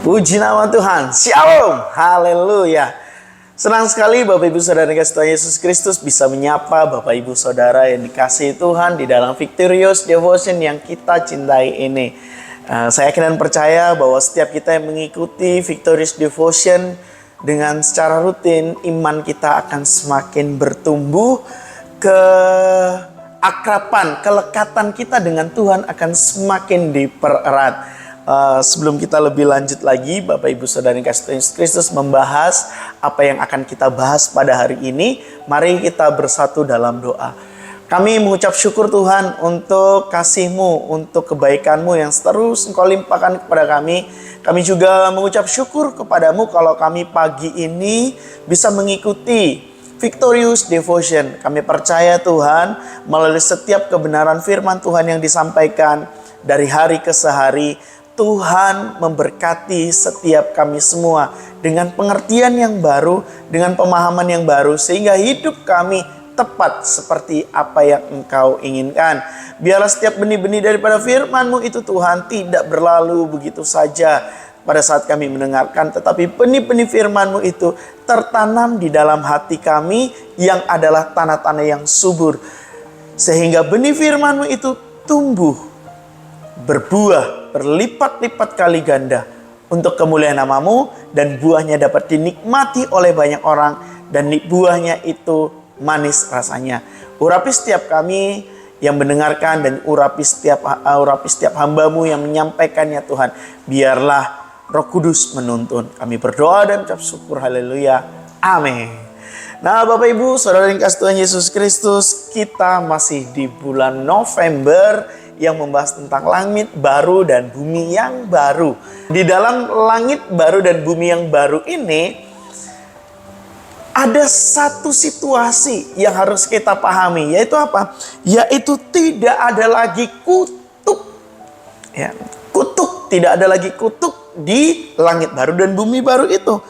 Puji nama Tuhan. Shalom. Haleluya. Senang sekali Bapak Ibu Saudara yang dikasihi Tuhan Yesus Kristus bisa menyapa Bapak Ibu Saudara yang dikasihi Tuhan di dalam Victorious Devotion yang kita cintai ini. Saya yakin dan percaya bahwa setiap kita yang mengikuti Victorious Devotion dengan secara rutin, iman kita akan semakin bertumbuh, keakraban, kelekatan kita dengan Tuhan akan semakin dipererat. Sebelum kita lebih lanjut lagi, Bapak Ibu Saudara yang dikasihi Tuhan Yesus Kristus membahas apa yang akan kita bahas pada hari ini, mari kita bersatu dalam doa. Kami mengucap syukur Tuhan untuk kasih-Mu, untuk kebaikan-Mu yang terus Engkau limpahkan kepada kami. Kami juga mengucap syukur kepadamu kalau kami pagi ini bisa mengikuti Victorious Devotion. Kami percaya Tuhan, melalui setiap kebenaran firman Tuhan yang disampaikan dari hari ke hari, Tuhan memberkati setiap kami semua dengan pengertian yang baru, dengan pemahaman yang baru, sehingga hidup kami tepat seperti apa yang Engkau inginkan. Biarlah setiap benih-benih daripada firman-Mu itu Tuhan tidak berlalu begitu saja pada saat kami mendengarkan, tetapi benih-benih firman-Mu itu tertanam di dalam hati kami yang adalah tanah-tanah yang subur, sehingga benih firman-Mu itu tumbuh, berbuah, berlipat-lipat kali ganda untuk kemuliaan nama-Mu, dan buahnya dapat dinikmati oleh banyak orang, dan buahnya itu manis rasanya. Urapi setiap kami yang mendengarkan, dan urapi setiap hamba-Mu yang menyampaikannya Tuhan. Biarlah Roh Kudus menuntun. Kami berdoa dan ucap syukur. Haleluya. Amin. Nah, Bapak Ibu Saudara yang dikasihi Tuhan Yesus Kristus, kita masih di bulan November yang membahas tentang langit baru dan bumi yang baru. Di dalam langit baru dan bumi yang baru ini, ada satu situasi yang harus kita pahami, yaitu apa? Yaitu tidak ada lagi kutuk. Ya, kutuk, tidak ada lagi kutuk di langit baru dan bumi baru itu.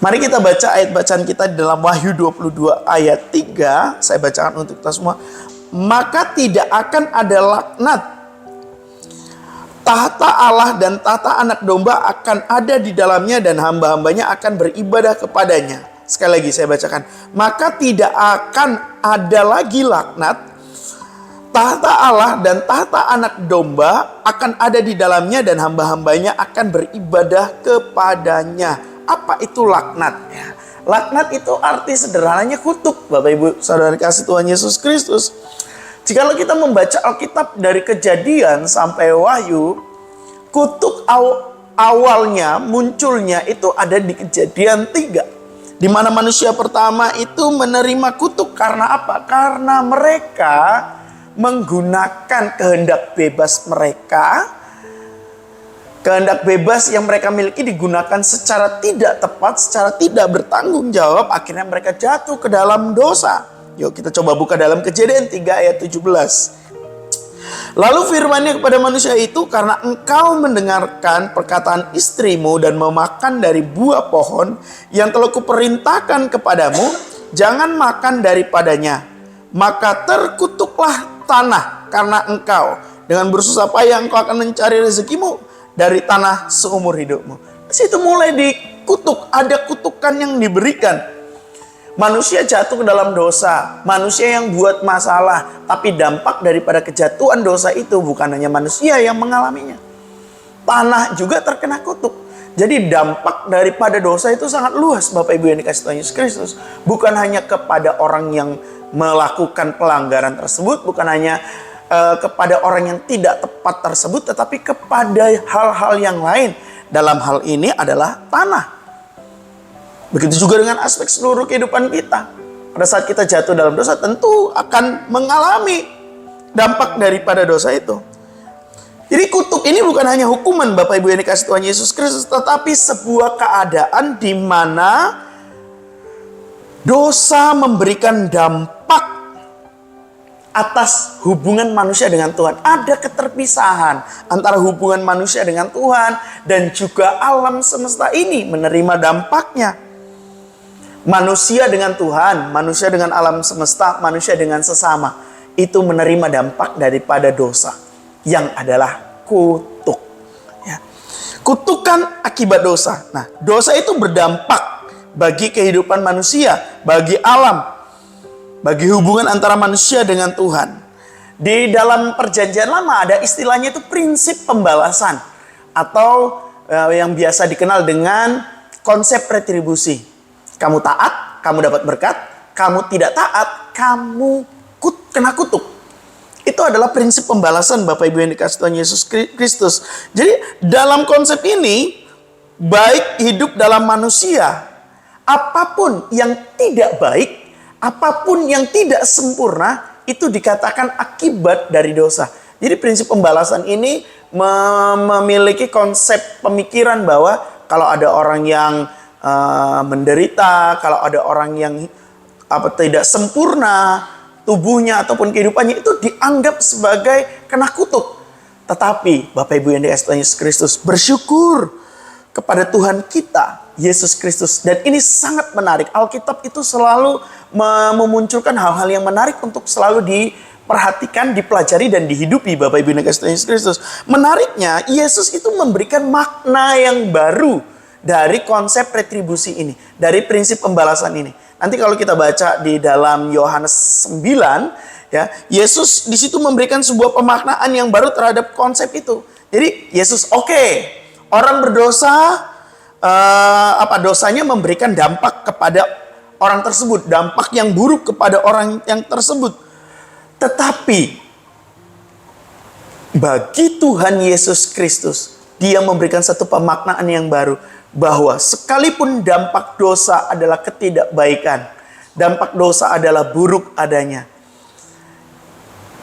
Mari kita baca ayat bacaan kita di dalam Wahyu 22 ayat 3. Saya bacakan untuk kita semua. Maka tidak akan ada laknat. Tahta Allah dan tahta anak domba akan ada di dalamnya, dan hamba-hambanya akan beribadah kepadanya. Sekali lagi saya bacakan. Maka tidak akan ada lagi laknat. Tahta Allah dan tahta anak domba akan ada di dalamnya, dan hamba-hambanya akan beribadah kepadanya. Apa itu laknat? Ya. Laknat itu arti sederhananya kutuk, Bapak Ibu Saudara kasih Tuhan Yesus Kristus. Jikalau kita membaca Alkitab dari Kejadian sampai Wahyu, kutuk awalnya munculnya itu ada di Kejadian 3. Di mana manusia pertama itu menerima kutuk karena apa? Karena mereka menggunakan kehendak bebas mereka. Kehendak bebas yang mereka miliki digunakan secara tidak tepat, secara tidak bertanggung jawab. Akhirnya mereka jatuh ke dalam dosa. Yuk kita coba buka dalam Kejadian 3 ayat 17. Lalu firman-Nya kepada manusia itu, karena engkau mendengarkan perkataan istrimu dan memakan dari buah pohon yang telah kuperintahkan kepadamu, jangan makan daripadanya. Maka terkutuklah tanah karena engkau. Dengan bersusah payah engkau akan mencari rezekimu dari tanah seumur hidupmu. Di situ mulai dikutuk, ada kutukan yang diberikan. Manusia jatuh ke dalam dosa, manusia yang buat masalah, tapi dampak daripada kejatuhan dosa itu bukan hanya manusia yang mengalaminya. Tanah juga terkena kutuk. Jadi dampak daripada dosa itu sangat luas, Bapak Ibu yang dikasihi Tuhan Yesus Kristus. Bukan hanya kepada orang yang melakukan pelanggaran tersebut, bukan hanya kepada orang yang tidak tepat tersebut, tetapi kepada hal-hal yang lain. Dalam hal ini adalah tanah. Begitu juga dengan aspek seluruh kehidupan kita. Pada saat kita jatuh dalam dosa, tentu akan mengalami dampak daripada dosa itu. Jadi kutuk ini bukan hanya hukuman, Bapak Ibu yang dikasihi Tuhan Yesus Kristus, tetapi sebuah keadaan di mana dosa memberikan dampak atas hubungan manusia dengan Tuhan. Ada keterpisahan antara hubungan manusia dengan Tuhan dan juga alam semesta ini menerima dampaknya. Manusia dengan Tuhan, manusia dengan alam semesta, manusia dengan sesama, itu menerima dampak daripada dosa yang adalah kutuk. Ya. Kutukan akibat dosa. Nah, dosa itu berdampak bagi kehidupan manusia, bagi alam, bagi hubungan antara manusia dengan Tuhan. Di dalam perjanjian lama ada istilahnya itu prinsip pembalasan. Atau yang biasa dikenal dengan konsep retribusi. Kamu taat, kamu dapat berkat. Kamu tidak taat, kamu kena kutuk. Itu adalah prinsip pembalasan Bapak Ibu yang dikasih Tuhan Yesus Kristus. Jadi dalam konsep ini, baik hidup dalam manusia, apapun yang tidak baik, apapun yang tidak sempurna, itu dikatakan akibat dari dosa. Jadi prinsip pembalasan ini memiliki konsep pemikiran bahwa kalau ada orang yang menderita, kalau ada orang yang tidak sempurna tubuhnya ataupun kehidupannya, itu dianggap sebagai kena kutuk. Tetapi Bapak Ibu yang dikasihi Tuhan Yesus Kristus, bersyukur kepada Tuhan kita Yesus Kristus. Dan ini sangat menarik. Alkitab itu selalu memunculkan hal-hal yang menarik untuk selalu diperhatikan, dipelajari dan dihidupi Bapak Ibu yang dikasihi Tuhan Yesus Kristus. Menariknya, Yesus itu memberikan makna yang baru dari konsep retribusi ini, dari prinsip pembalasan ini. Nanti kalau kita baca di dalam Yohanes 9, ya, Yesus di situ memberikan sebuah pemaknaan yang baru terhadap konsep itu. Jadi Yesus orang berdosa, dosanya memberikan dampak kepada orang tersebut, dampak yang buruk kepada orang yang tersebut. Tetapi bagi Tuhan Yesus Kristus, Dia memberikan satu pemaknaan yang baru, bahwa sekalipun dampak dosa adalah ketidakbaikan, dampak dosa adalah buruk adanya,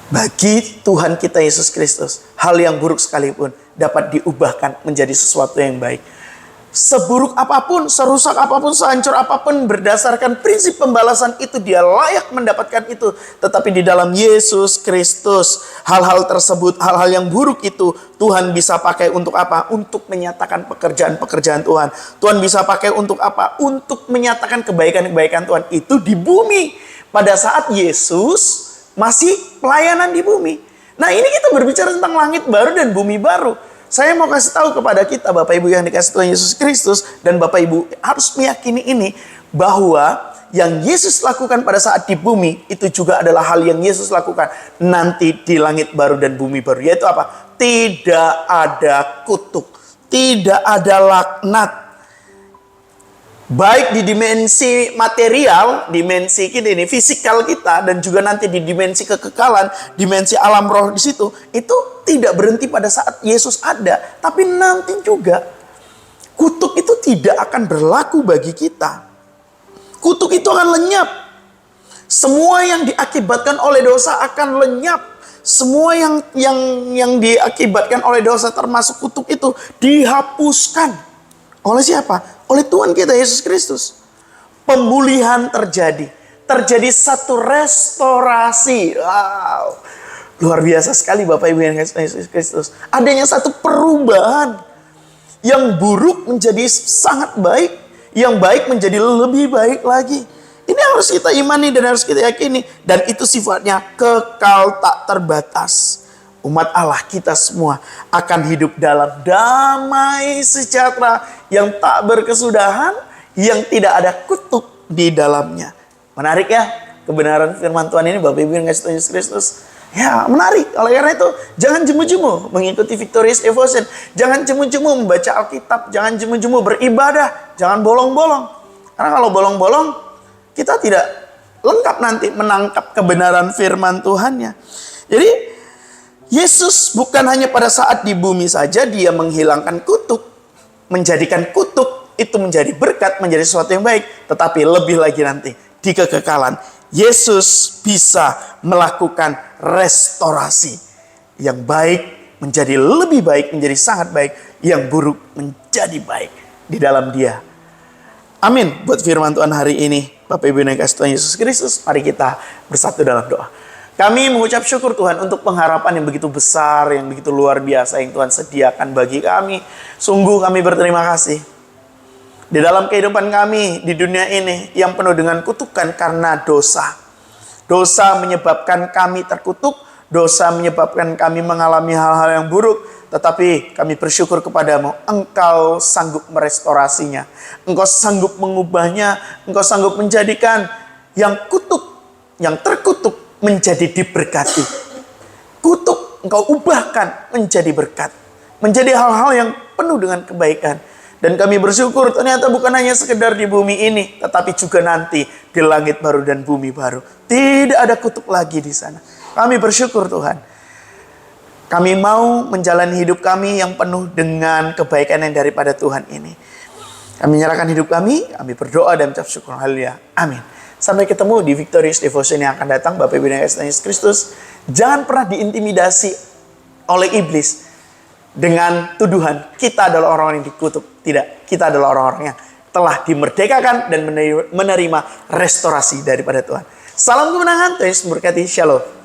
bagi Tuhan kita Yesus Kristus, hal yang buruk sekalipun dapat diubahkan menjadi sesuatu yang baik. Seburuk apapun, serusak apapun, sehancur apapun, berdasarkan prinsip pembalasan itu, dia layak mendapatkan itu. Tetapi di dalam Yesus Kristus, hal-hal tersebut, hal-hal yang buruk itu, Tuhan bisa pakai untuk apa? Untuk menyatakan pekerjaan-pekerjaan Tuhan. Tuhan bisa pakai untuk apa? Untuk menyatakan kebaikan-kebaikan Tuhan itu di bumi. Pada saat Yesus masih pelayanan di bumi. Nah, ini kita berbicara tentang langit baru dan bumi baru. Saya mau kasih tahu kepada kita Bapak Ibu yang dikasihi Tuhan Yesus Kristus, dan Bapak Ibu harus meyakini ini, bahwa yang Yesus lakukan pada saat di bumi itu juga adalah hal yang Yesus lakukan nanti di langit baru dan bumi baru. Yaitu apa? Tidak ada kutuk, tidak ada laknat. Baik di dimensi material, dimensi ini fisikal kita, dan juga nanti di dimensi kekekalan, dimensi alam roh di situ, itu tidak berhenti pada saat Yesus ada, tapi nanti juga kutuk itu tidak akan berlaku bagi kita. Kutuk itu akan lenyap. Semua yang diakibatkan oleh dosa akan lenyap. Semua yang diakibatkan oleh dosa termasuk kutuk itu dihapuskan. Oleh siapa? Oleh Tuhan kita Yesus Kristus. Pemulihan terjadi. Terjadi satu restorasi. Wow. Luar biasa sekali Bapak Ibu yang dikasihi Yesus Kristus. Adanya satu perubahan. Yang buruk menjadi sangat baik. Yang baik menjadi lebih baik lagi. Ini harus kita imani dan harus kita yakini. Dan itu sifatnya kekal tak terbatas. Umat Allah kita semua akan hidup dalam damai sejahtera yang tak berkesudahan, yang tidak ada kutuk di dalamnya. Menarik ya kebenaran firman Tuhan ini Bapak Ibu yang dikasihi Tuhan Yesus Kristus. Ya, menarik. Oleh karena itu, jangan jemu-jemu mengikuti Victorious Devotion. Jangan jemu-jemu membaca Alkitab. Jangan jemu-jemu beribadah. Jangan bolong-bolong. Karena kalau bolong-bolong, kita tidak lengkap nanti menangkap kebenaran firman Tuhannya. Jadi, Yesus bukan hanya pada saat di bumi saja Dia menghilangkan kutuk, menjadikan kutuk itu menjadi berkat, menjadi sesuatu yang baik. Tetapi lebih lagi nanti, di kekekalan, Yesus bisa melakukan restorasi. Yang baik menjadi lebih baik, menjadi sangat baik. Yang buruk menjadi baik di dalam Dia. Amin. Buat firman Tuhan hari ini, Bapak Ibu yang dikasihi Tuhan Yesus Kristus, mari kita bersatu dalam doa. Kami mengucap syukur Tuhan untuk pengharapan yang begitu besar, yang begitu luar biasa yang Tuhan sediakan bagi kami. Sungguh kami berterima kasih. Di dalam kehidupan kami di dunia ini yang penuh dengan kutukan karena dosa. Dosa menyebabkan kami terkutuk, dosa menyebabkan kami mengalami hal-hal yang buruk. Tetapi kami bersyukur kepadamu, Engkau sanggup merestorasinya. Engkau sanggup mengubahnya. Engkau sanggup menjadikan yang kutuk, yang terkutuk menjadi diberkati. Kutuk Engkau ubahkan menjadi berkat. Menjadi hal-hal yang penuh dengan kebaikan. Dan kami bersyukur ternyata bukan hanya sekedar di bumi ini, tetapi juga nanti di langit baru dan bumi baru. Tidak ada kutuk lagi di sana. Kami bersyukur Tuhan. Kami mau menjalani hidup kami yang penuh dengan kebaikan yang daripada Tuhan ini. Kami menyerahkan hidup kami berdoa dan mengucap syukur. Haleluya. Amin. Sampai ketemu di Victorious Devotion yang akan datang. Bapak Ibu dan Yesus Kristus. Jangan pernah diintimidasi oleh iblis dengan tuduhan kita adalah orang-orang yang dikutuk. Tidak, kita adalah orang-orang yang telah dimerdekakan dan menerima restorasi daripada Tuhan. Salam kemenangan, Tuhan Yesus memberkati. Shalom.